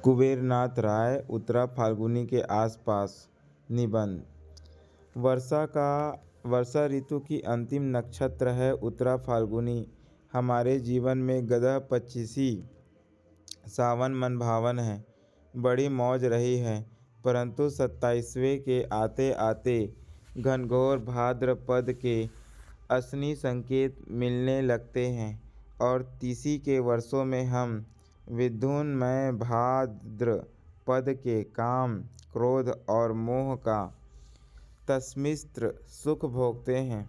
कुबेरनाथ राय, उत्तरा फाल्गुनी के आसपास। निबंध। वर्षा ऋतु की अंतिम नक्षत्र है उत्तरा फाल्गुनी। हमारे जीवन में गदह पच्चीसी सावन मनभावन है। बड़ी मौज रही है, परंतु 27वें के आते आते घनघोर भाद्रपद के असनी संकेत मिलने लगते हैं और तीसी के वर्षों में हम विद्युन्मय भाद्रपद के काम, क्रोध और मोह का तन्मिश्र सुख भोगते हैं।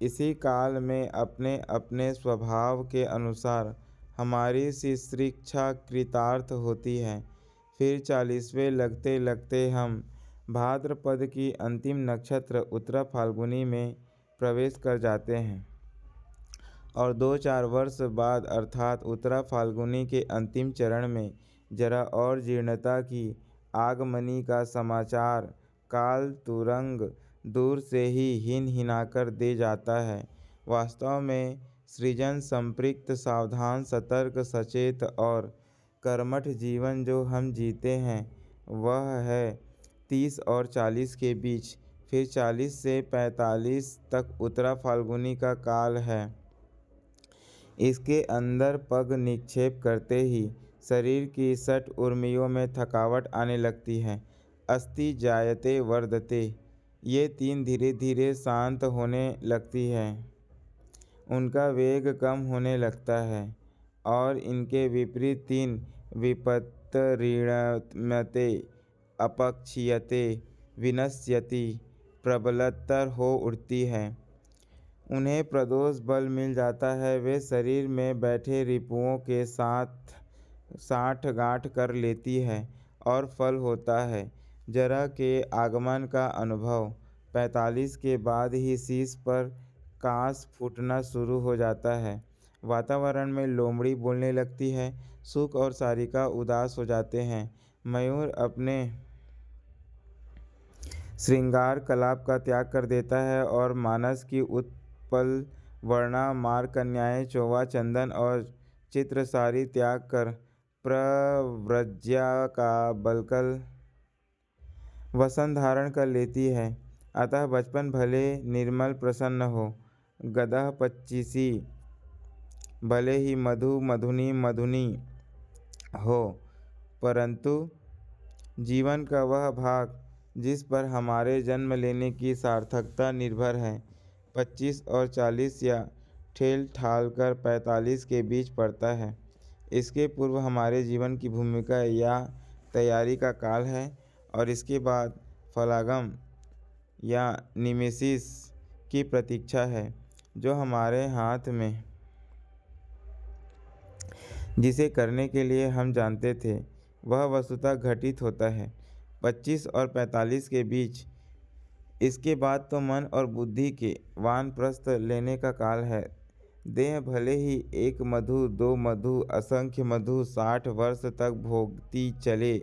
इसी काल में अपने अपने स्वभाव के अनुसार हमारी शिक्षा कृतार्थ होती है। फिर 40वें लगते लगते हम भाद्रपद की अंतिम नक्षत्र उत्तरा फाल्गुनी में प्रवेश कर जाते हैं और 2-4 वर्ष बाद अर्थात उत्तरा फाल्गुनी के अंतिम चरण में जरा और जीर्णता की आगमनी का समाचार काल तुरंग दूर से ही हिनहिनाकर दे जाता है। वास्तव में सृजन संपृक्त सावधान, सतर्क, सचेत और कर्मठ जीवन जो हम जीते हैं वह है 30 और 40 के बीच। फिर 40 से 45 तक उत्तरा फाल्गुनी का काल है। इसके अंदर पग निक्षेप करते ही शरीर की 60 उर्मियों में थकावट आने लगती है। अस्ति जायते वर्धते, ये 3 धीरे धीरे शांत होने लगती है, उनका वेग कम होने लगता है और इनके विपरीत 3 विपत्तिरिण्यते, अपक्षीयते, विनश्यति प्रबलतर हो उठती है। उन्हें प्रदोष बल मिल जाता है। वे शरीर में बैठे रिपुओं के साथ साठगांठ कर लेती है और फल होता है जरा के आगमन का अनुभव। 45 के बाद ही शीश पर कांस फूटना शुरू हो जाता है। वातावरण में लोमड़ी बोलने लगती है। सुख और सारिका उदास हो जाते हैं। मयूर अपने श्रृंगार कलाप का त्याग कर देता है और मानस की उत्पल वर्णा मार कन्याएं चौवा चंदन और चित्रसारी त्याग कर प्रव्रज्या का बलकल वसन धारण कर लेती है। अतः बचपन भले निर्मल प्रसन्न हो, गदह पच्चीसी भले ही मधु मधुनी मधुनी हो, परंतु जीवन का वह भाग जिस पर हमारे जन्म लेने की सार्थकता निर्भर है 25 और 40 या ठेल ठाल कर 45 के बीच पड़ता है। इसके पूर्व हमारे जीवन की भूमिका या तैयारी का काल है और इसके बाद फलागम या निमेसिस की प्रतीक्षा है जो हमारे हाथ में, जिसे करने के लिए हम जानते थे वह वस्तुतः घटित होता है 25 और 45 के बीच। इसके बाद तो मन और बुद्धि के वानप्रस्थ लेने का काल है। देह भले ही 1 मधु 2 मधु असंख्य मधु 60 वर्ष तक भोगती चले,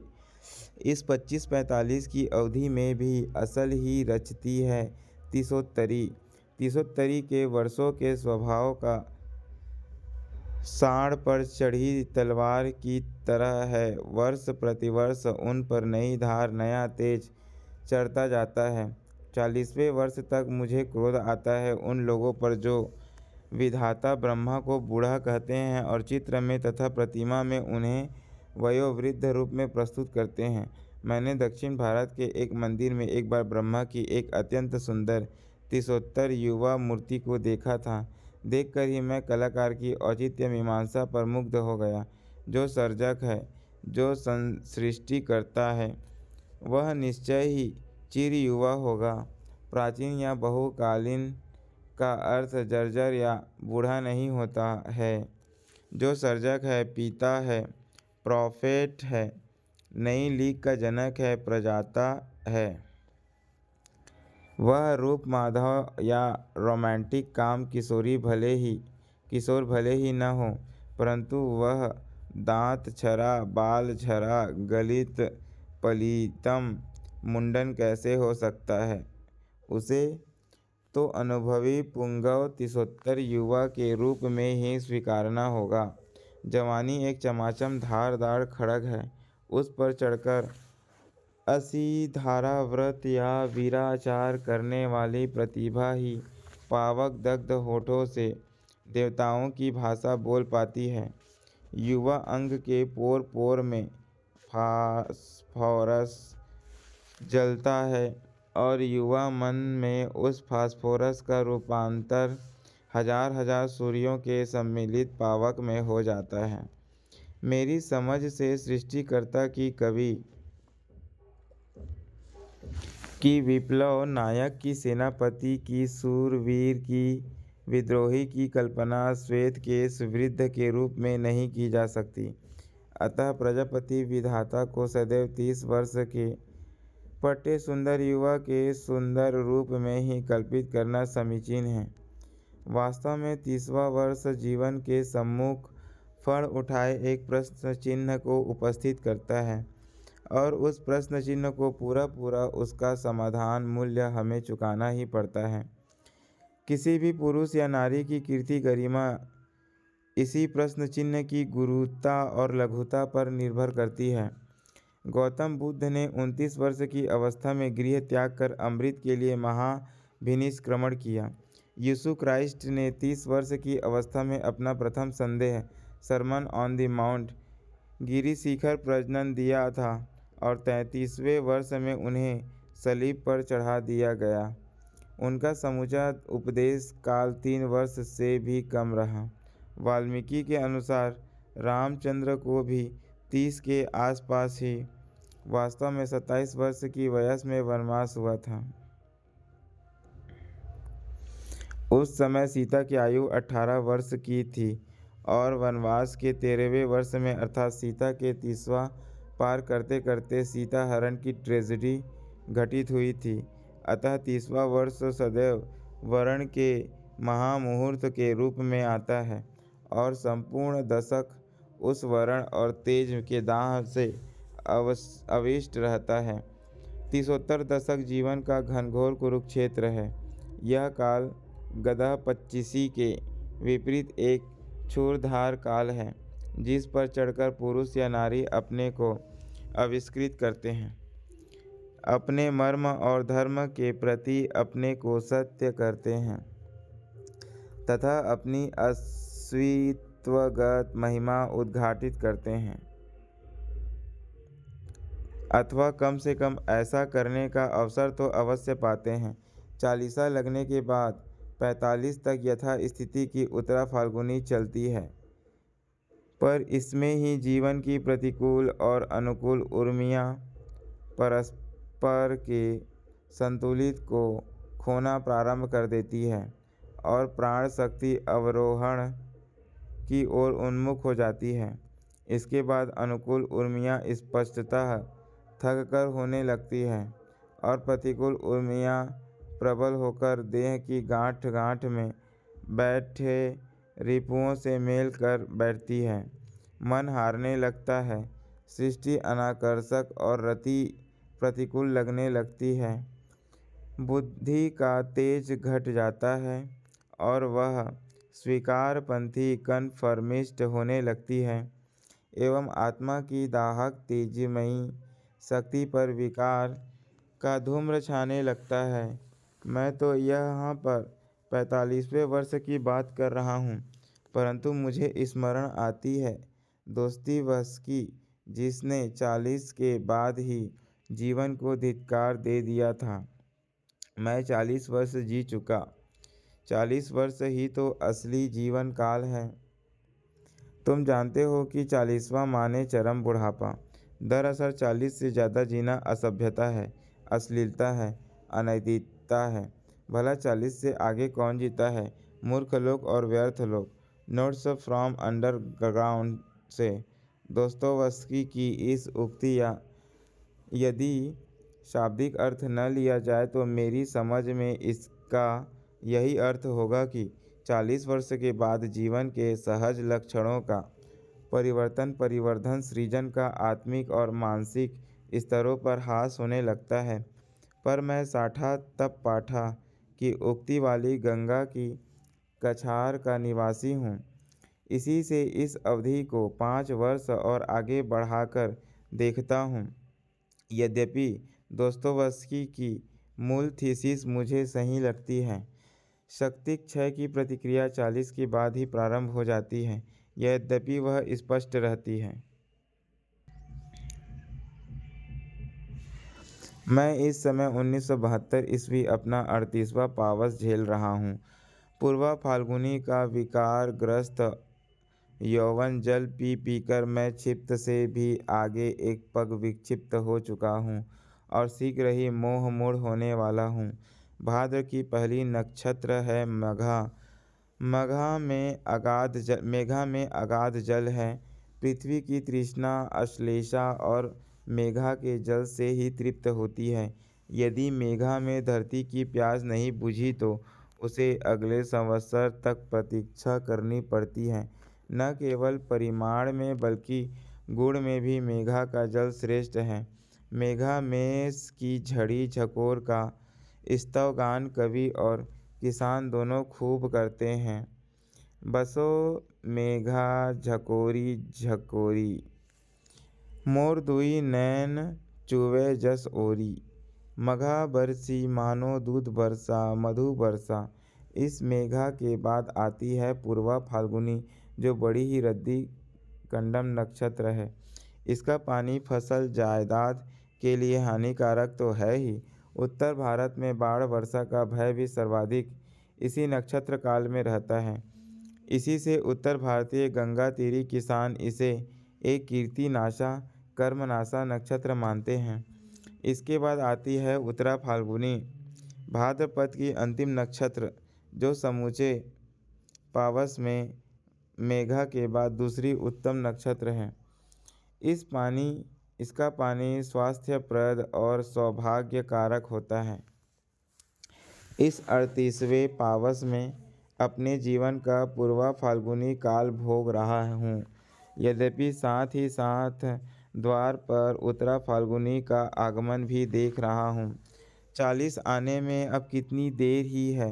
इस 25-45 की अवधि में भी असल ही रचती है तीसोत्तरी। तीसोत्तरी के वर्षों के स्वभाव का साँड़ पर चढ़ी तलवार की तरह है। वर्ष प्रतिवर्ष उन पर नई धार, नया तेज चढ़ता जाता है। 40वें वर्ष तक मुझे क्रोध आता है उन लोगों पर जो विधाता ब्रह्मा को बूढ़ा कहते हैं और चित्र में तथा प्रतिमा में उन्हें वयोवृद्ध रूप में प्रस्तुत करते हैं। मैंने दक्षिण भारत के एक मंदिर में एक बार ब्रह्मा की एक अत्यंत सुंदर तीसोत्तर युवा मूर्ति को देखा था। देखकर ही मैं कलाकार की औचित्य मीमांसा पर मुग्ध हो गया। जो सर्जक है, जो सृष्टि करता है, वह निश्चय ही चिर युवा होगा। प्राचीन या बहुकालीन का अर्थ जर्जर या बूढ़ा नहीं होता है। जो सर्जक है, पिता है, प्रोफेट है, नई लीग का जनक है, प्रजाता है, वह रूप माधव या रोमांटिक काम किशोर भले ही न हो, परंतु वह दांत छरा, बाल झरा, गलित पलीतम मुंडन कैसे हो सकता है। उसे तो अनुभवी पुंगव तीसोत्तर युवा के रूप में ही स्वीकारना होगा। जवानी एक चमाचम धारदार खड्ग है उस पर चढ़कर असीधारा व्रत या वीराचार करने वाली प्रतिभा ही पावक दग्ध होठों से देवताओं की भाषा बोल पाती है। युवा अंग के पोर पोर में फास्फोरस जलता है और युवा मन में उस फास्फोरस का रूपांतर हजार हजार सूर्यों के सम्मिलित पावक में हो जाता है। मेरी समझ से सृष्टिकर्ता की कवि की विप्लव नायक की सेनापति की सूरवीर की विद्रोही की कल्पना श्वेत केश वृद्ध के रूप में नहीं की जा सकती। अतः प्रजापति विधाता को सदैव 30 वर्ष के पट्टे सुंदर युवा के सुंदर रूप में ही कल्पित करना समीचीन है। वास्तव में 30वां वर्ष जीवन के सम्मुख फण उठाए एक प्रश्न चिन्ह को उपस्थित करता है और उस प्रश्न चिन्ह को पूरा पूरा उसका समाधान मूल्य हमें चुकाना ही पड़ता है। किसी भी पुरुष या नारी की कीर्ति गरिमा इसी प्रश्न चिन्ह की गुरुता और लघुता पर निर्भर करती है। गौतम बुद्ध ने 29 वर्ष की अवस्था में गृह त्याग कर अमृत के लिए महाभिनिष्क्रमण किया। यीशु क्राइस्ट ने 30 वर्ष की अवस्था में अपना प्रथम संदेह सरमन ऑन द माउंट गिरी शिखर प्रजनन दिया था और 33वें वर्ष में उन्हें सलीब पर चढ़ा दिया गया। उनका समूचा उपदेश काल 3 वर्ष से भी कम रहा। वाल्मीकि के अनुसार रामचंद्र को भी 30 के आसपास ही वास्तव में 27 वर्ष की वयस में वनवास हुआ था। उस समय सीता की आयु 18 वर्ष की थी और वनवास के 13वें वर्ष में अर्थात सीता के 30वां पार करते करते सीता हरण की ट्रेजेडी घटित हुई थी। अतः 30वां वर्ष सदैव वरण के महामुहूर्त के रूप में आता है और संपूर्ण दशक उस वरण और तेज के दाह से अविष्ट रहता है। 30उत्तर दशक जीवन का घनघोर कुरुक्षेत्र है। यह काल गधा पच्चीसी के विपरीत एक क्षुरधार काल है जिस पर चढ़कर पुरुष या नारी अपने को आविष्कृत करते हैं, अपने मर्म और धर्म के प्रति अपने को सत्य करते हैं तथा अपनी अस्तित्वगत महिमा उद्घाटित करते हैं, अथवा कम से कम ऐसा करने का अवसर तो अवश्य पाते हैं। 40 लगने के बाद 45 तक यथा स्थिति की उत्तरा फाल्गुनी चलती है, पर इसमें ही जीवन की प्रतिकूल और अनुकूल उर्मियाँ परस्पर के संतुलित को खोना प्रारंभ कर देती है और प्राण शक्ति अवरोहण की ओर उन्मुख हो जाती है। इसके बाद अनुकूल उर्मियाँ स्पष्टतः थक कर होने लगती है और प्रतिकूल उर्मियाँ प्रबल होकर देह की गांठ गांठ में बैठे रिपुओं से मेल कर बैठती है। मन हारने लगता है, सृष्टि अनाकर्षक और रति प्रतिकूल लगने लगती है, बुद्धि का तेज घट जाता है और वह स्वीकारपंथी कन्फर्मिस्ट होने लगती है एवं आत्मा की दाहक तेजमयी शक्ति पर विकार का धूम्र छाने लगता है। मैं तो यहाँ पर 45वें वर्ष की बात कर रहा हूँ, परंतु मुझे स्मरण आती है दोस्तोयेव्स्की जिसने 40 के बाद ही जीवन को धिक्कार दे दिया था। मैं 40 वर्ष जी चुका। 40 वर्ष ही तो असली जीवन काल है। तुम जानते हो कि 40वां माने चरम बुढ़ापा। दरअसल 40 से ज़्यादा जीना असभ्यता है, अश्लीलता है, अनैतिकता है। भला 40 से आगे कौन जीता है? मूर्ख लोग और व्यर्थ लोग। नोट्स फ्रॉम अंडरग्राउंड से दोस्तोयेव्स्की की इस उक्ति या यदि शाब्दिक अर्थ न लिया जाए तो मेरी समझ में इसका यही अर्थ होगा कि 40 वर्ष के बाद जीवन के सहज लक्षणों का परिवर्तन सृजन का आत्मिक और मानसिक स्तरों पर हास होने लगता है। पर मैं साठा तप पाठा की उक्ति वाली गंगा की कछार का निवासी हूँ। इसी से इस अवधि को 5 वर्ष और आगे बढ़ाकर देखता हूँ। यद्यपि दोस्तोयेवस्की की मूल थीसिस मुझे सही लगती है। शक्ति क्षय की प्रतिक्रिया 40 के बाद ही प्रारंभ हो जाती है, यद्यपि वह स्पष्ट रहती है। मैं इस समय 1972 ईस्वी अपना 38वां पावस झेल रहा हूँ। पूर्वा फाल्गुनी का विकार-ग्रस्त यौवन जल पी पीकर मैं क्षिप्त से भी आगे एक पग विक्षिप्त हो चुका हूँ और शीघ्र ही मोहमूढ़ होने वाला हूँ। भाद्र की पहली नक्षत्र है मघा। मेघा में अगाध जल है। पृथ्वी की तृष्णा अश्लेषा और मेघा के जल से ही तृप्त होती है। यदि मेघा में धरती की प्यास नहीं बुझी तो उसे अगले संवत्सर तक प्रतीक्षा करनी पड़ती है। न केवल परिमाण में बल्कि गुण में भी मेघा का जल श्रेष्ठ है। मेघा मेष की झड़ी झकोर का स्तवगान कवि और किसान दोनों खूब करते हैं। बसो मेघा झकोरी झकोरी, मोर दुई नैन चुवे जस ओरी। मघा बरसी मानो दूध बरसा मधु बरसा। इस मेघा के बाद आती है पूर्वा फाल्गुनी, जो बड़ी ही रद्दी कंडम नक्षत्र है। इसका पानी फसल जायदाद के लिए हानिकारक तो है ही, उत्तर भारत में बाढ़ वर्षा का भय भी सर्वाधिक इसी नक्षत्र काल में रहता है। इसी से उत्तर भारतीय गंगा तीरी किसान इसे एक कीर्तिनाशा कर्मनाशा नक्षत्र मानते हैं। इसके बाद आती है उत्तरा फाल्गुनी, भाद्रपद की अंतिम नक्षत्र, जो समूचे पावस में मेघा के बाद दूसरी उत्तम नक्षत्र है। इसका पानी स्वास्थ्यप्रद और सौभाग्य कारक होता है। इस 38वें पावस में अपने जीवन का पूर्वा फाल्गुनी काल भोग रहा हूँ। यद्यपि साथ ही साथ द्वार पर उत्तरा फाल्गुनी का आगमन भी देख रहा हूँ। 40 आने में अब कितनी देर ही है।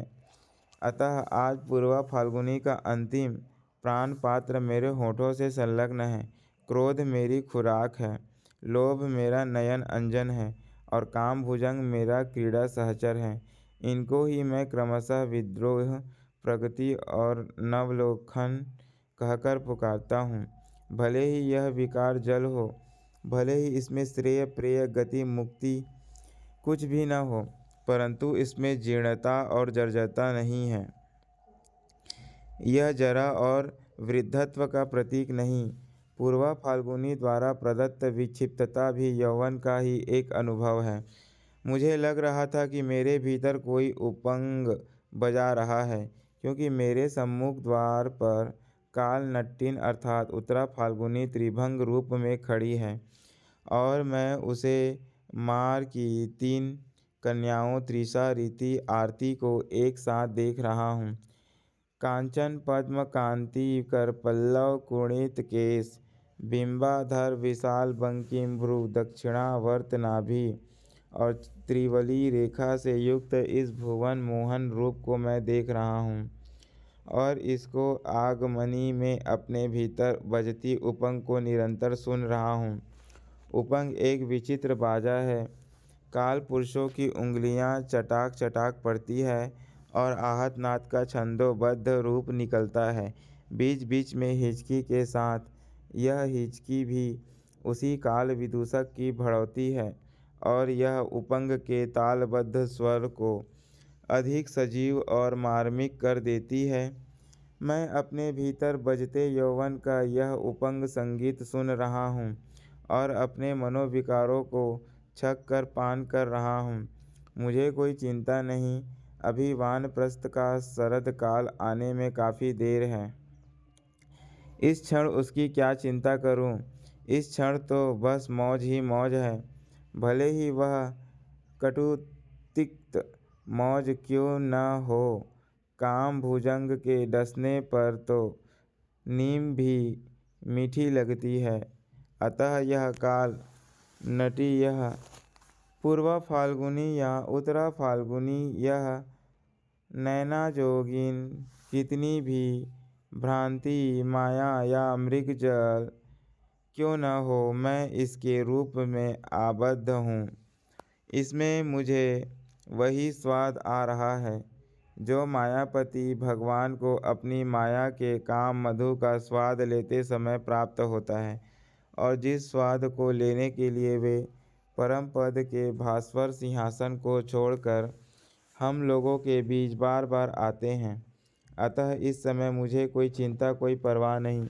अतः आज पूर्वा फाल्गुनी का अंतिम प्राणपात्र मेरे होठों से संलग्न है। क्रोध मेरी खुराक है, लोभ मेरा नयन अंजन है और काम भुजंग मेरा क्रीड़ा सहचर है। इनको ही मैं क्रमशः विद्रोह, प्रगति और नवलोकन कहकर पुकारता हूँ। भले ही यह विकार जल हो, भले ही इसमें श्रेय प्रेय गति मुक्ति कुछ भी न हो, परंतु इसमें जीर्णता और जर्जरता नहीं है। यह जरा और वृद्धत्व का प्रतीक नहीं, पूर्वा फाल्गुनी द्वारा प्रदत्त विक्षिप्तता भी यौवन का ही एक अनुभव है। मुझे लग रहा था कि मेरे भीतर कोई उपंग बजा रहा है, क्योंकि मेरे सम्मुख द्वार पर काल नट्टिन अर्थात उत्तरा फाल्गुनी त्रिभंग रूप में खड़ी है और मैं उसे मार की 3 कन्याओं तृषा रीति आरती को एक साथ देख रहा हूँ। कांचन पद्म कांति कर पल्लव कुणित केश, बिंबाधर विशाल बंकिम भ्रू दक्षिणावर्त नाभि और त्रिवली रेखा से युक्त इस भुवन मोहन रूप को मैं देख रहा हूँ और इसको आगमनी में अपने भीतर बजती उपंग को निरंतर सुन रहा हूँ। उपंग एक विचित्र बाजा है। काल पुरुषों की उंगलियां चटाक चटाक पड़ती है और आहत नाद का छंदोबद्ध रूप निकलता है। बीच बीच में हिचकी के साथ यह हिचकी भी उसी काल विदूषक की बढ़ोतरी है और यह उपंग के तालबद्ध स्वर को अधिक सजीव और मार्मिक कर देती है। मैं अपने भीतर बजते यौवन का यह उपंग संगीत सुन रहा हूँ और अपने मनोविकारों को छक कर पान कर रहा हूँ। मुझे कोई चिंता नहीं, अभी वानप्रस्थ का शरद काल आने में काफ़ी देर है। इस क्षण उसकी क्या चिंता करूँ। इस क्षण तो बस मौज ही मौज है, भले ही वह कटुतिक्त मौज क्यों न हो। काम भुजंग के डसने पर तो नीम भी मीठी लगती है। अतः यह काल नटी, यह पूर्वा फाल्गुनी या उत्तरा फाल्गुनी, यह नैनाजोगिन कितनी भी भ्रांति माया या मृगजल क्यों न हो, मैं इसके रूप में आबद्ध हूँ। इसमें मुझे वही स्वाद आ रहा है जो मायापति भगवान को अपनी माया के काम मधु का स्वाद लेते समय प्राप्त होता है, और जिस स्वाद को लेने के लिए वे परम पद के भास्वर सिंहासन को छोड़कर हम लोगों के बीच बार बार आते हैं। अतः इस समय मुझे कोई चिंता, कोई परवाह नहीं,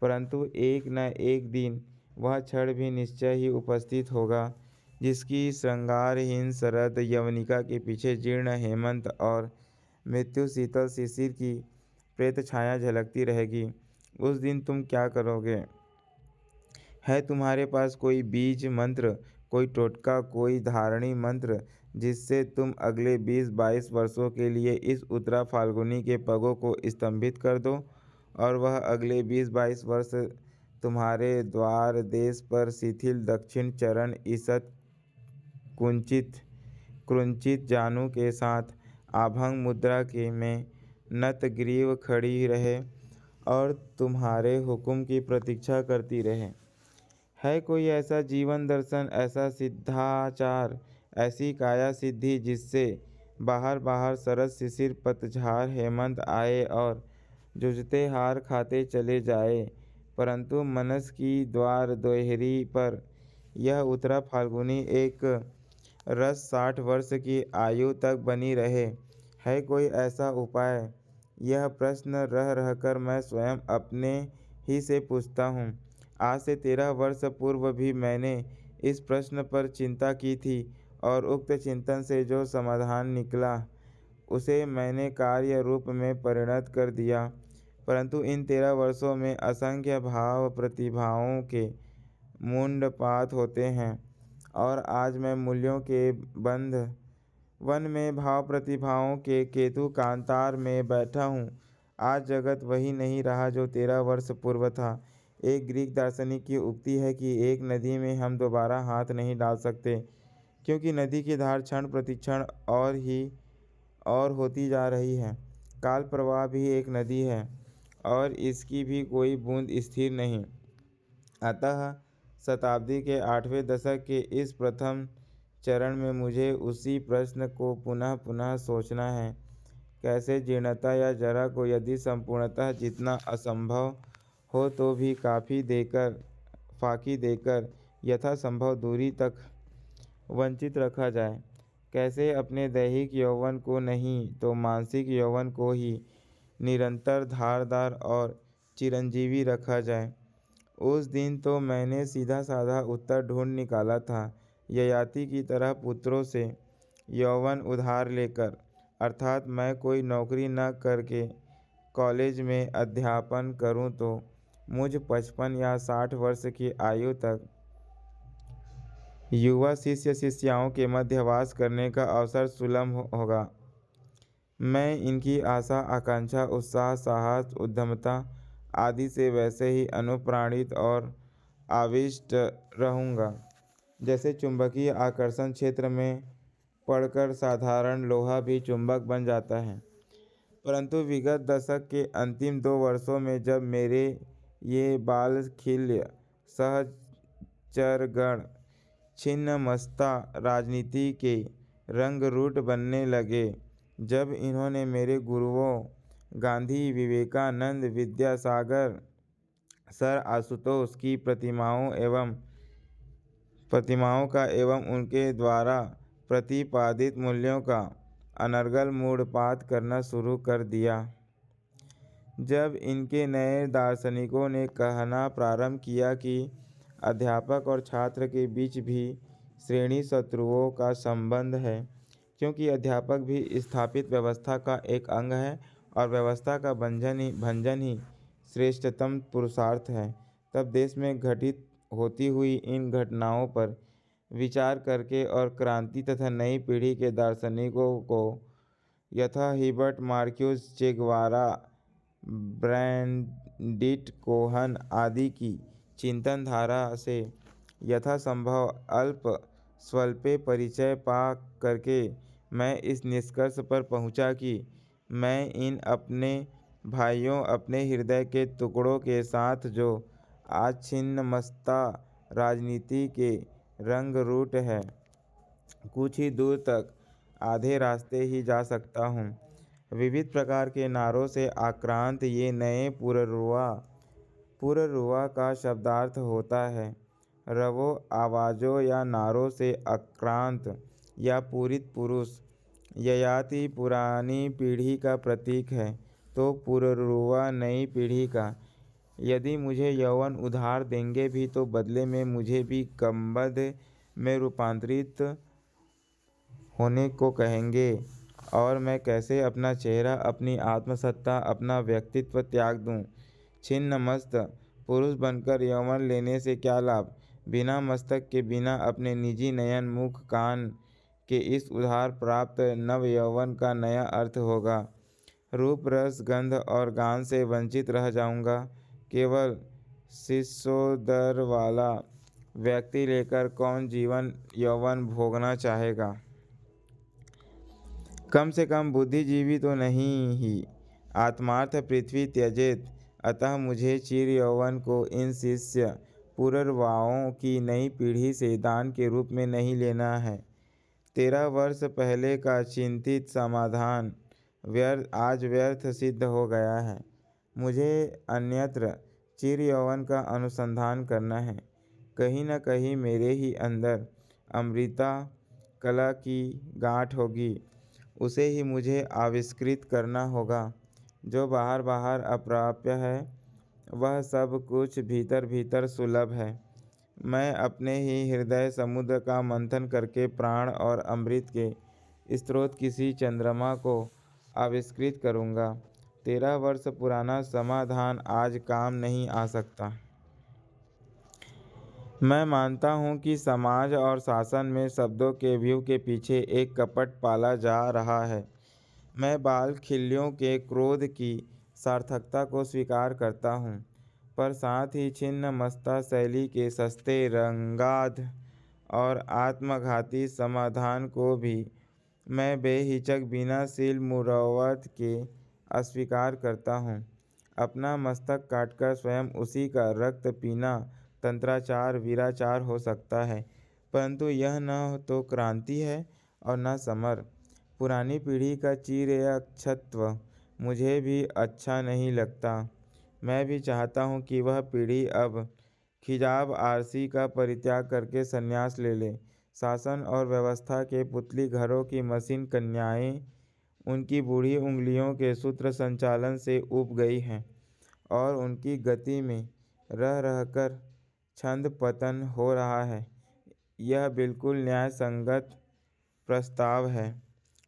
परंतु एक न एक दिन वह क्षण भी निश्चय ही उपस्थित होगा जिसकी श्रृंगारहीन शरद यवनिका के पीछे जीर्ण हेमंत और मृत्यु शीतल शिशिर की प्रेत छाया झलकती रहेगी। उस दिन तुम क्या करोगे? है तुम्हारे पास कोई बीज मंत्र, कोई टोटका, कोई धारणी मंत्र जिससे तुम अगले 20-22 वर्षों के लिए इस उत्तरा फाल्गुनी के पगों को स्तंभित कर दो, और वह अगले 20-22 वर्ष तुम्हारे द्वार देश पर शिथिल दक्षिण चरण ईषत् कुंचित क्रंचित जानू के साथ आभंग मुद्रा के में नत ग्रीव खड़ी रहे और तुम्हारे हुक्म की प्रतीक्षा करती रहे? है कोई ऐसा जीवन दर्शन, ऐसा सिद्धाचार, ऐसी काया सिद्धि जिससे बाहर बाहर शरद शिशिर पतझार हेमंत आए और जुझते हार खाते चले जाए, परंतु मनस की द्वार दोहरी पर यह उत्तरा फाल्गुनी एक रस 60 वर्ष की आयु तक बनी रहे? है कोई ऐसा उपाय? यह प्रश्न रह रहकर मैं स्वयं अपने ही से पूछता हूँ। आज से 13 वर्ष पूर्व भी मैंने इस प्रश्न पर चिंता की थी, और उक्त चिंतन से जो समाधान निकला उसे मैंने कार्य रूप में परिणत कर दिया। परंतु इन 13 वर्षों में असंख्य भाव प्रतिभाओं के मुंडपात होते हैं, और आज मैं मूल्यों के बंध वन में भाव प्रतिभाओं के केतु कांतार में बैठा हूँ। आज जगत वही नहीं रहा जो 13 वर्ष पूर्व था। एक ग्रीक दार्शनिक की उक्ति है कि एक नदी में हम दोबारा हाथ नहीं डाल सकते, क्योंकि नदी की धार क्षण प्रतिक्षण और होती जा रही है। काल प्रवाह भी एक नदी है, और इसकी भी कोई बूंद स्थिर नहीं। अतः शताब्दी के 8वें दशक के इस प्रथम चरण में मुझे उसी प्रश्न को पुनः पुनः सोचना है। कैसे जीर्णता या जरा को यदि संपूर्णतः जीतना असंभव हो तो भी फाकी देकर यथासंभव दूरी तक वंचित रखा जाए। कैसे अपने दैहिक यौवन को नहीं तो मानसिक यौवन को ही निरंतर धारदार और चिरंजीवी रखा जाए। उस दिन तो मैंने सीधा साधा उत्तर ढूंढ निकाला था, ययाति की तरह पुत्रों से यौवन उधार लेकर, अर्थात मैं कोई नौकरी न करके कॉलेज में अध्यापन करूं तो मुझ 55 या 60 वर्ष की आयु तक युवा शिष्य शिष्याओं के मध्य वास करने का अवसर सुलभ होगा। मैं इनकी आशा, आकांक्षा, उत्साह, साहस, उद्यमता आदि से वैसे ही अनुप्राणित और आविष्ट रहूँगा जैसे चुंबकीय आकर्षण क्षेत्र में पड़कर साधारण लोहा भी चुंबक बन जाता है। परंतु विगत दशक के अंतिम 2 वर्षों में जब मेरे ये बालखिल्य सहचरगण छिन्नमस्ता राजनीति के रंगरूट बनने लगे, जब इन्होंने मेरे गुरुओं गांधी, विवेकानंद, विद्यासागर, सर आशुतोष की प्रतिमाओं का एवं उनके द्वारा प्रतिपादित मूल्यों का अनर्गल मूढ़पात करना शुरू कर दिया, जब इनके नए दार्शनिकों ने कहना प्रारंभ किया कि अध्यापक और छात्र के बीच भी श्रेणी शत्रुओं का संबंध है, क्योंकि अध्यापक भी स्थापित व्यवस्था का एक अंग है और व्यवस्था का भंजन ही श्रेष्ठतम पुरुषार्थ है, तब देश में घटित होती हुई इन घटनाओं पर विचार करके और क्रांति तथा नई पीढ़ी के दार्शनिकों को यथा हिबर्ट, मार्क्यूस, चे गुएवारा, ब्रैंडिट कोहन आदि की चिंतन धारा से यथासंभव अल्प स्वल्पे परिचय पा करके मैं इस निष्कर्ष पर पहुंचा कि मैं इन अपने भाइयों, अपने हृदय के टुकड़ों के साथ जो आज छिन्नमस्ता राजनीति के रंग रूट है। कुछ ही दूर तक आधे रास्ते ही जा सकता हूँ। विविध प्रकार के नारों से आक्रांत ये नए पुररुआ का शब्दार्थ होता है रवों आवाज़ों या नारों से आक्रांत या पूरित पुरुष। ययाति पुरानी पीढ़ी का प्रतीक है तो पुररुआ नई पीढ़ी का। यदि मुझे यौवन उधार देंगे भी तो बदले में मुझे भी गंबद में रूपांतरित होने को कहेंगे और मैं कैसे अपना चेहरा, अपनी आत्मसत्ता, अपना व्यक्तित्व त्याग दूं। छिन्न मस्त पुरुष बनकर यौवन लेने से क्या लाभ। बिना मस्तक के, बिना अपने निजी नयन मुख कान के इस उधार प्राप्त नव यौवन का नया अर्थ होगा। रूप रस गंध और गान से वंचित रह जाऊंगा। केवल शिशोदर वाला व्यक्ति लेकर कौन जीवन यौवन भोगना चाहेगा। कम से कम बुद्धिजीवी तो नहीं ही। आत्मार्थ पृथ्वी त्यजेत। अतः मुझे चिर यौवन को इन शिष्य पुररवाओं की नई पीढ़ी से दान के रूप में नहीं लेना है। 13 वर्ष पहले का चिंतित समाधान आज व्यर्थ सिद्ध हो गया है। मुझे अन्यत्र चिर यौवन का अनुसंधान करना है। कहीं न कहीं मेरे ही अंदर अमृता कला की गांठ होगी। उसे ही मुझे आविष्कृत करना होगा। जो बाहर बाहर अप्राप्य है वह सब कुछ भीतर भीतर सुलभ है। मैं अपने ही हृदय समुद्र का मंथन करके प्राण और अमृत के स्रोत किसी चंद्रमा को आविष्कृत करूँगा। 13 वर्ष पुराना समाधान आज काम नहीं आ सकता। मैं मानता हूँ कि समाज और शासन में शब्दों के व्यू के पीछे एक कपट पाला जा रहा है। मैं बाल खिल्लियों के क्रोध की सार्थकता को स्वीकार करता हूँ, पर साथ ही छिन्न मस्ता शैली के सस्ते रंगाध और आत्मघाती समाधान को भी मैं बेहिचक बिना सील मुरौवत के अस्वीकार करता हूँ। अपना मस्तक काटकर स्वयं उसी का रक्त पीना तंत्राचार वीराचार हो सकता है, परंतु यह न तो क्रांति है और न समर। पुरानी पीढ़ी का चिरयक्षत्व मुझे भी अच्छा नहीं लगता। मैं भी चाहता हूँ कि वह पीढ़ी अब खिजाब आरसी का परित्याग करके संन्यास ले ले। शासन और व्यवस्था के पुतली घरों की मशीन कन्याएं उनकी बूढ़ी उंगलियों के सूत्र संचालन से ऊब गई हैं और उनकी गति में रह रहकर छंद पतन हो रहा है। यह बिल्कुल न्याय संगत प्रस्ताव है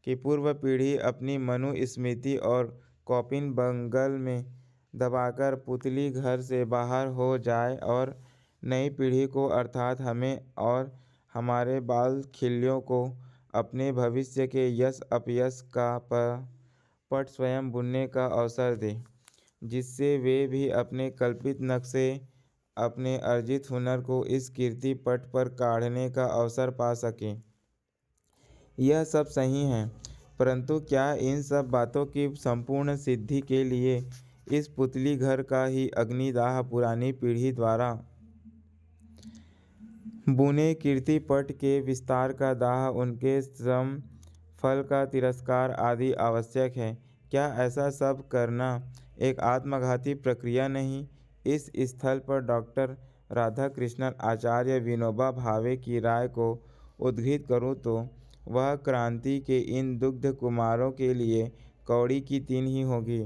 कि पूर्व पीढ़ी अपनी मनुस्मृति और कौपिन बंगल में दबाकर पुतली घर से बाहर हो जाए और नई पीढ़ी को अर्थात हमें और हमारे बाल खिल्लियों को अपने भविष्य के यश अपयश का पट स्वयं बुनने का अवसर दे, जिससे वे भी अपने कल्पित नक्शे, अपने अर्जित हुनर को इस कीर्ति पट पर काढ़ने का अवसर पा सकें। यह सब सही है, परंतु क्या इन सब बातों की संपूर्ण सिद्धि के लिए इस पुतली घर का ही अग्निदाह पुरानी पीढ़ी द्वारा बुने कीर्ति पट के विस्तार का दाह, उनके श्रम फल का तिरस्कार आदि आवश्यक है? क्या ऐसा सब करना एक आत्मघाती प्रक्रिया नहीं? इस स्थल पर डॉक्टर राधाकृष्णन आचार्य विनोबा भावे की राय को उद्धृत करूँ तो वह क्रांति के इन दुग्ध कुमारों के लिए कौड़ी की तीन ही होगी।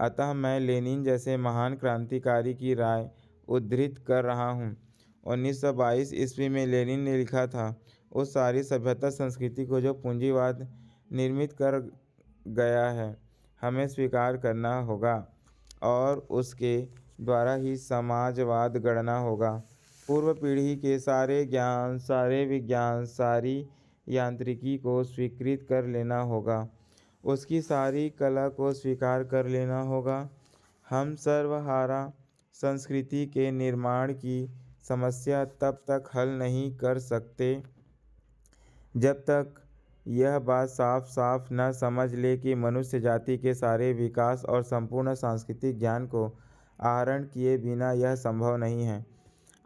अतः मैं लेनिन जैसे महान क्रांतिकारी की राय उद्धृत कर रहा हूँ। 1922 ईस्वी में लेनिन ने लिखा था, उस सारी सभ्यता संस्कृति को जो पूंजीवाद निर्मित कर गया है हमें स्वीकार करना होगा और उसके द्वारा ही समाजवाद गढ़ना होगा। पूर्व पीढ़ी के सारे ज्ञान, सारे विज्ञान, सारी यांत्रिकी को स्वीकृत कर लेना होगा, उसकी सारी कला को स्वीकार कर लेना होगा। हम सर्वहारा संस्कृति के निर्माण की समस्या तब तक हल नहीं कर सकते जब तक यह बात साफ साफ न समझ ले कि मनुष्य जाति के सारे विकास और संपूर्ण सांस्कृतिक ज्ञान को आहरण किए बिना यह संभव नहीं है,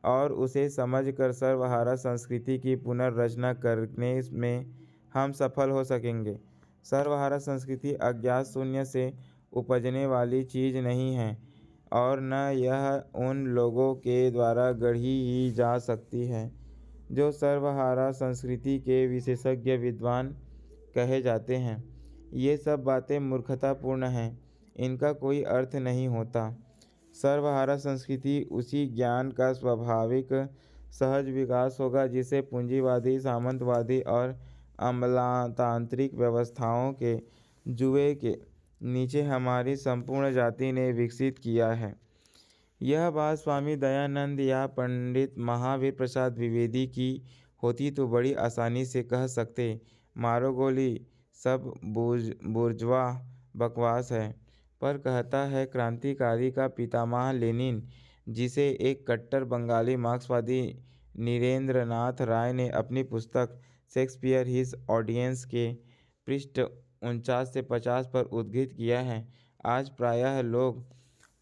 और उसे समझकर सर्वहारा संस्कृति की पुनर्रचना करने में हम सफल हो सकेंगे। सर्वहारा संस्कृति अज्ञात शून्य से उपजने वाली चीज़ नहीं है, और न यह उन लोगों के द्वारा गढ़ी ही जा सकती है जो सर्वहारा संस्कृति के विशेषज्ञ विद्वान कहे जाते हैं। ये सब बातें मूर्खतापूर्ण हैं, इनका कोई अर्थ नहीं होता। सर्वहारा संस्कृति उसी ज्ञान का स्वाभाविक सहज विकास होगा जिसे पूंजीवादी, सामंतवादी और अमलातांत्रिक व्यवस्थाओं के जुए के नीचे हमारी संपूर्ण जाति ने विकसित किया है। यह बात स्वामी दयानंद या पंडित महावीर प्रसाद द्विवेदी की होती तो बड़ी आसानी से कह सकते, मारो गोली, सब बुर्जवा बकवास है। पर कहता है क्रांतिकारी का पितामह लेनिन, जिसे एक कट्टर बंगाली मार्क्सवादी नीरेंद्रनाथ राय ने अपनी पुस्तक शेक्सपियर हिज ऑडियंस के पृष्ठ 49 से 50 पर उद्धृत किया है। आज प्रायः लोग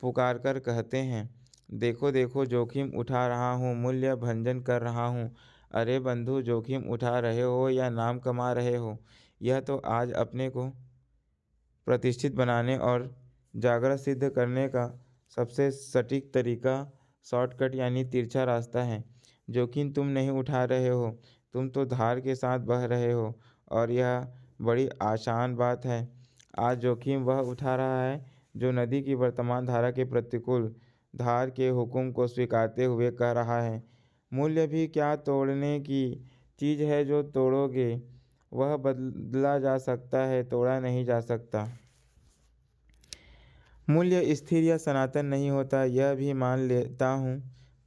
पुकारकर कहते हैं, देखो देखो जोखिम उठा रहा हूँ, मूल्य भंजन कर रहा हूँ। अरे बंधु, जोखिम उठा रहे हो या नाम कमा रहे हो, यह तो आज अपने को प्रतिष्ठित बनाने और जागृत सिद्ध करने का सबसे सटीक तरीका शॉर्टकट यानी तिरछा रास्ता है। जोखिम तुम नहीं उठा रहे हो, तुम तो धार के साथ बह रहे हो, और यह बड़ी आसान बात है। आज जोखिम वह उठा रहा है जो नदी की वर्तमान धारा के प्रतिकूल धार के हुक्म को स्वीकारते हुए कह रहा है, मूल्य भी क्या तोड़ने की चीज़ है जो तोड़ोगे वह बदला जा सकता है, तोड़ा नहीं जा सकता। मूल्य स्थिर या सनातन नहीं होता, यह भी मान लेता हूँ,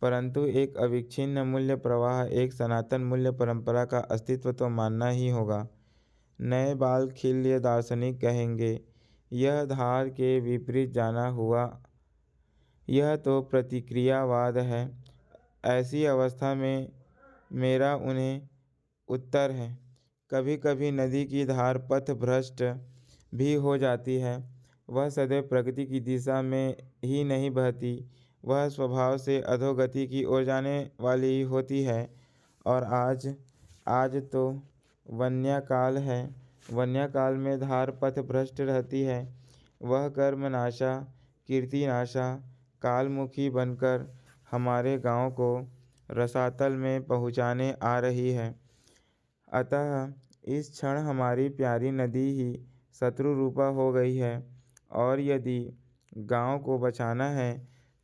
परंतु एक अविच्छिन्न मूल्य प्रवाह, एक सनातन मूल्य परंपरा का अस्तित्व तो मानना ही होगा। नए बाल खिल्य दार्शनिक कहेंगे, यह धार के विपरीत जाना हुआ, यह तो प्रतिक्रियावाद है। ऐसी अवस्था में मेरा उन्हें उत्तर है, कभी कभी नदी की धार पथ भ्रष्ट भी हो जाती है। वह सदैव प्रगति की दिशा में ही नहीं बहती, वह स्वभाव से अधोगति की ओर जाने वाली ही होती है। और आज तो वन्याकाल है, वन्याकाल में धार पथ भ्रष्ट रहती है। वह कर्मनाशा, कीर्तिनाशा, कालमुखी बनकर हमारे गांव को रसातल में पहुंचाने आ रही है। अतः इस क्षण हमारी प्यारी नदी ही शत्रु रूपा हो गई है, और यदि गांव को बचाना है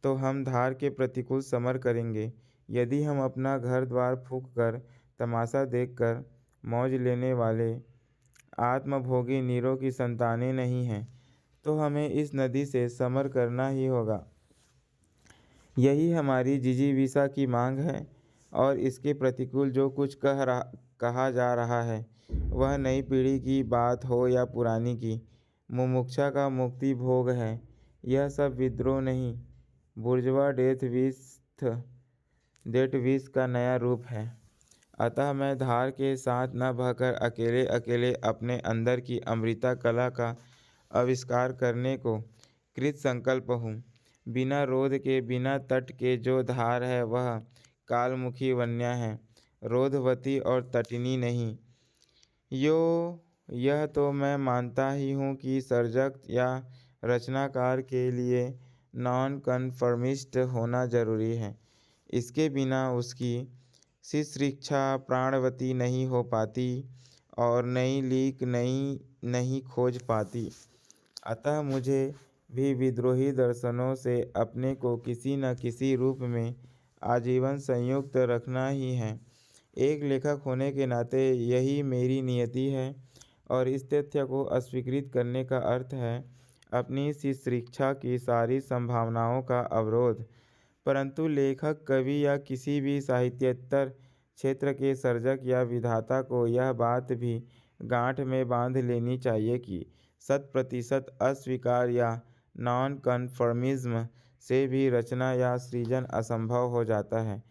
तो हम धार के प्रतिकूल समर करेंगे। यदि हम अपना घर द्वार फूंक कर तमाशा देखकर मौज लेने वाले आत्मभोगी नीरों की संतानें नहीं हैं, तो हमें इस नदी से समर करना ही होगा। यही हमारी जिजीविषा की मांग है, और इसके प्रतिकूल जो कुछ कहा जा रहा है, वह नई पीढ़ी की बात हो या पुरानी की, मुमुक्षा का मुक्ति भोग है। यह सब विद्रोह नहीं, बुर्जवा डेथ विश का नया रूप है। अतः मैं धार के साथ न बहकर अकेले अकेले अपने अंदर की अमृता कला का आविष्कार करने को कृत संकल्प हूँ। बिना रोध के, बिना तट के जो धार है वह कालमुखी वन्या है, रोधवती और तटिनी नहीं। यह तो मैं मानता ही हूँ कि सर्जक या रचनाकार के लिए नॉन कन्फर्मिस्ट होना जरूरी है। इसके बिना उसकी शिश्रिक्षा प्राणवती नहीं हो पाती और नई लीक नहीं खोज पाती। अतः मुझे भी विद्रोही दर्शनों से अपने को किसी न किसी रूप में आजीवन संयुक्त रखना ही है। एक लेखक होने के नाते यही मेरी नियति है, और इस तथ्य को अस्वीकृत करने का अर्थ है अपनी शिश्रिक्षा की सारी संभावनाओं का अवरोध। परंतु लेखक, कवि या किसी भी साहित्येतर क्षेत्र के सर्जक या विधाता को यह बात भी गांठ में बांध लेनी चाहिए कि 100% अस्वीकार या नॉन कन्फर्मिज्म से भी रचना या सृजन असंभव हो जाता है।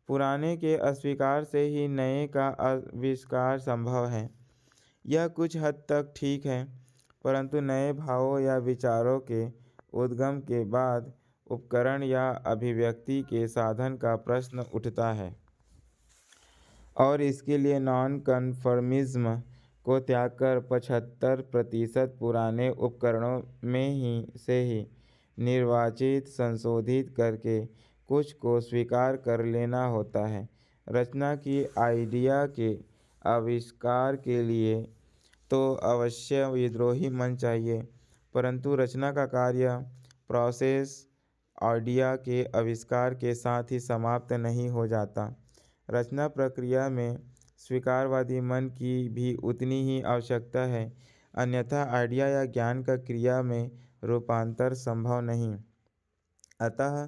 पुराने के अस्वीकार से ही नए का आविष्कार संभव है। यह कुछ हद तक ठीक है, परंतु नए भावों या विचारों के उद्गम के बाद उपकरण या अभिव्यक्ति के साधन का प्रश्न उठता है और इसके लिए नॉन कन्फर्मिज्म को त्याग कर 75% पुराने उपकरणों में ही निर्वाचित संशोधित करके कुछ को स्वीकार कर लेना होता है। रचना की आइडिया के आविष्कार के लिए तो अवश्य विद्रोही मन चाहिए, परंतु रचना का कार्य प्रोसेस आइडिया के आविष्कार के साथ ही समाप्त नहीं हो जाता। रचना प्रक्रिया में स्वीकारवादी मन की भी उतनी ही आवश्यकता है, अन्यथा आइडिया या ज्ञान का क्रिया में रूपांतर संभव नहीं। अतः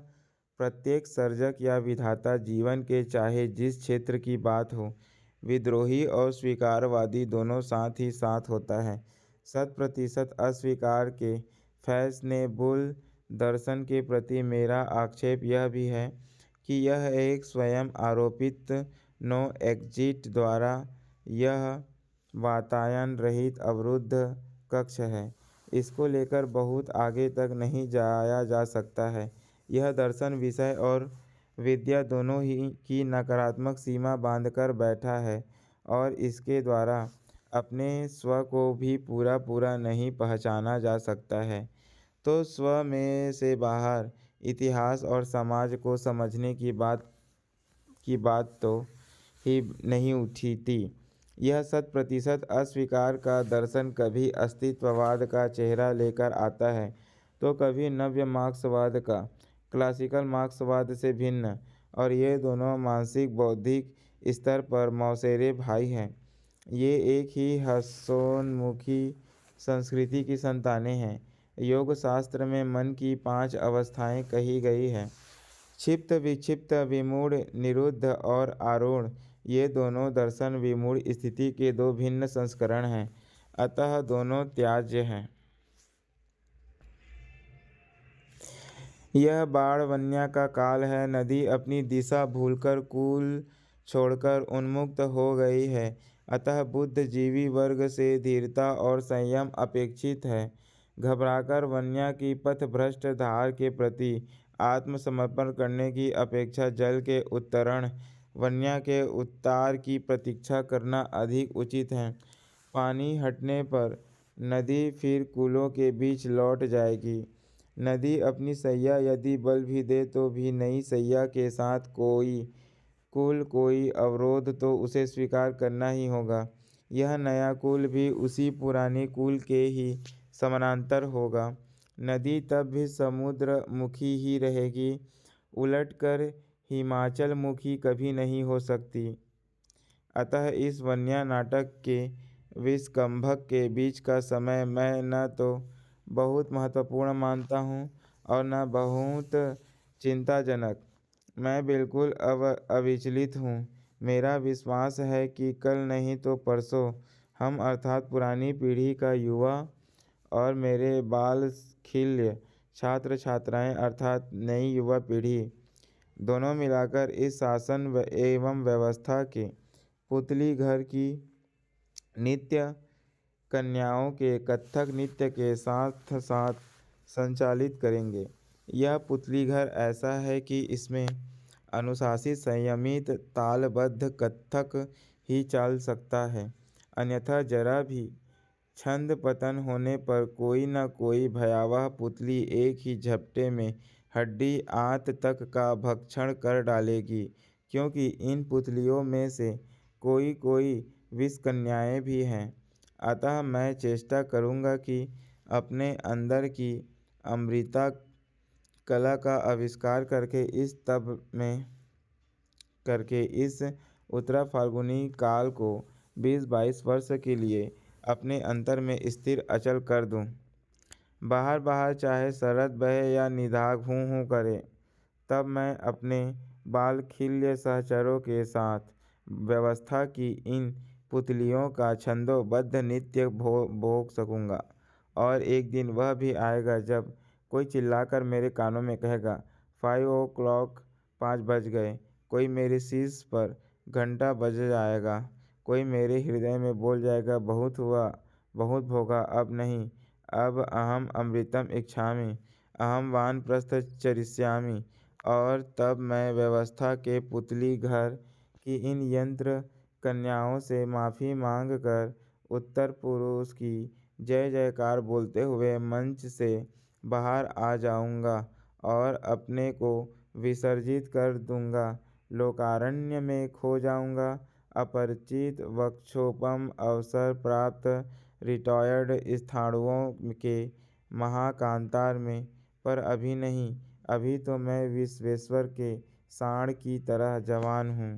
प्रत्येक सर्जक या विधाता जीवन के चाहे जिस क्षेत्र की बात हो, विद्रोही और स्वीकारवादी दोनों साथ ही साथ होता है। 100% अस्वीकार के फैशनेबल दर्शन के प्रति मेरा आक्षेप यह भी है कि यह एक स्वयं आरोपित नो एग्जिट द्वारा यह वातायन रहित अवरुद्ध कक्ष है। इसको लेकर बहुत आगे तक नहीं जाया जा सकता है। यह दर्शन विषय और विद्या दोनों ही की नकारात्मक सीमा बांधकर बैठा है और इसके द्वारा अपने स्व को भी पूरा नहीं पहचाना जा सकता है, तो स्व में से बाहर इतिहास और समाज को समझने की बात तो ही नहीं उठती। यह 100% अस्वीकार का दर्शन कभी अस्तित्ववाद का चेहरा लेकर आता है तो कभी नव्य मार्क्सवाद का, क्लासिकल मार्क्सवाद से भिन्न, और ये दोनों मानसिक बौद्धिक स्तर पर मौसेरे भाई हैं। ये एक ही हंसोन्मुखी संस्कृति की संतानें हैं। योग शास्त्र में मन की 5 अवस्थाएं कही गई हैं, क्षिप्त, विक्षिप्त, विमूढ़, निरुद्ध और आरूढ़। ये दोनों दर्शन विमूढ़ स्थिति के 2 भिन्न संस्करण हैं, अतः दोनों त्याज्य हैं। यह बाणवन्या का काल है। नदी अपनी दिशा भूलकर कूल छोड़कर उन्मुक्त हो गई है, अतः बुद्धिजीवी वर्ग से धीरता और संयम अपेक्षित है। घबराकर वन्या की पथभ्रष्ट धार के प्रति आत्मसमर्पण करने की अपेक्षा जल के उत्तरण वन्या के उतार की प्रतीक्षा करना अधिक उचित है। पानी हटने पर नदी फिर कूलों के बीच लौट जाएगी। नदी अपनी सैया यदि बल भी दे तो भी नई सैया के साथ कोई अवरोध तो उसे स्वीकार करना ही होगा। यह नया कुल भी उसी पुरानी कुल के ही समानांतर होगा। नदी तब भी समुद्र मुखी ही रहेगी, उलटकर हिमाचल मुखी कभी नहीं हो सकती। अतः इस वन्या नाटक के विस्कंभक के बीच का समय मैं न तो बहुत महत्वपूर्ण मानता हूँ और न बहुत चिंताजनक। मैं बिल्कुल अविचलित हूँ। मेरा विश्वास है कि कल नहीं तो परसों हम अर्थात पुरानी पीढ़ी का युवा और मेरे बालखिल्य छात्र छात्राएं अर्थात नई युवा पीढ़ी दोनों मिलाकर इस शासन एवं व्यवस्था के पुतली घर की नित्य कन्याओं के कथक नृत्य के साथ साथ संचालित करेंगे। यह पुतली घर ऐसा है कि इसमें अनुशासित संयमित तालबद्ध कथक ही चल सकता है, अन्यथा जरा भी छंद पतन होने पर कोई न कोई भयावह पुतली एक ही झपटे में हड्डी आंत तक का भक्षण कर डालेगी, क्योंकि इन पुतलियों में से कोई विषकन्याएं भी हैं। अतः मैं चेष्टा करूँगा कि अपने अंदर की अमृता कला का आविष्कार करके इस उत्तरा फाल्गुनी काल को 20-22 वर्ष के लिए अपने अंतर में स्थिर अचल कर दूं। बाहर चाहे शरद बहे या निदाघ हूँ करे, तब मैं अपने बालखिल्य सहचरों के साथ व्यवस्था की इन पुतलियों का छंदोबद्ध नृत्य भोग सकूँगा। और एक दिन वह भी आएगा जब कोई चिल्लाकर मेरे कानों में कहेगा, 5 o'clock, 5 बज गए। कोई मेरे शीश पर घंटा बज जाएगा। कोई मेरे हृदय में बोल जाएगा, बहुत हुआ, बहुत भोगा, अब नहीं, अब अहम अमृतम इच्छामि। अहम वानप्रस्थ चरिष्यामि। और तब मैं व्यवस्था के पुतली घर की इन यंत्र कन्याओं से माफ़ी मांग कर उत्तर पुरुष की जय जयकार बोलते हुए मंच से बाहर आ जाऊंगा और अपने को विसर्जित कर दूंगा। लोकारण्य में खो जाऊंगा। अपरिचित वक्षोपम अवसर प्राप्त रिटायर्ड स्थाणुओं के महाकांतार में, पर अभी नहीं। अभी तो मैं विश्वेश्वर के सांड की तरह जवान हूँ।